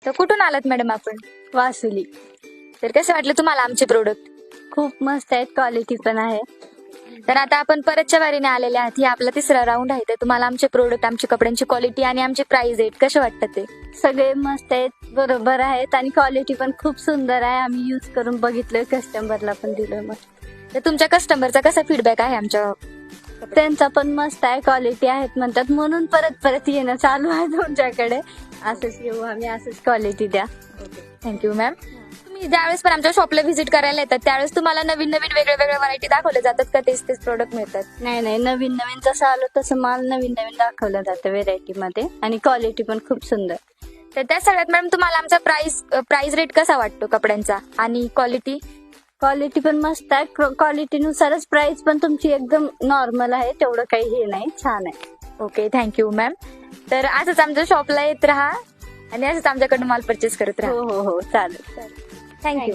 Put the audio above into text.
तर कुठून आलात मॅडम आपण? वासुली. तर कसं वाटलं तुम्हाला आमचे प्रोडक्ट? खूप मस्त आहेत, क्वालिटी पण आहे. तर आता आपण परतच्या वारीने आलेले आहात. ही आपला तिसरा राऊंड आहे. तर तुम्हाला आमचे प्रोडक्ट, आमची कपड्यांची क्वालिटी आणि आमचे प्राइस रेट कसे वाटतात ते? सगळे मस्त आहेत, बरोबर आहेत आणि क्वालिटी पण खूप सुंदर आहे. आम्ही यूज करून बघितलं, कस्टमरला पण दिलं. मग तर तुमच्या कस्टमरचा कसा फीडबॅक आहे आमच्या? त्यांचा पण मस्त आहे, क्वालिटी आहेत म्हणतात, म्हणून परत परत येणं चालू आहे तुमच्याकडे. असंच येऊ आम्ही, असंच क्वालिटी द्या. Thank you ma'am. तुम्ही ज्यावेळेस पण आमच्या शॉपला व्हिजिट करायला येतात त्यावेळेस तुम्हाला नवीन नवीन वेगळ्या व्हरायटी दाखवल्या जातात का? तेच प्रोडक्ट मिळतात? नाही नाही, नवीन नवीन जसं आलो तसं माल नवीन नवीन दाखवलं जातं व्हेरायटी मध्ये आणि क्वालिटी पण खूप सुंदर. तर त्या सगळ्यात मॅडम तुम्हाला आमचा प्राइस रेट कसा वाटतो कपड्यांचा आणि क्वालिटी? क्वालिटी पण मस्त आहे, क्वालिटीनुसारच प्राइस पण तुमची एकदम नॉर्मल आहे, तेवढं काही हे नाही, छान आहे. Okay, thank you ma'am. तर असंच आमच्या शॉपला येत राहा आणि असंच आमच्याकडून माल परचेस करत राहा. हो हो हो, चालेल. थँक्यू.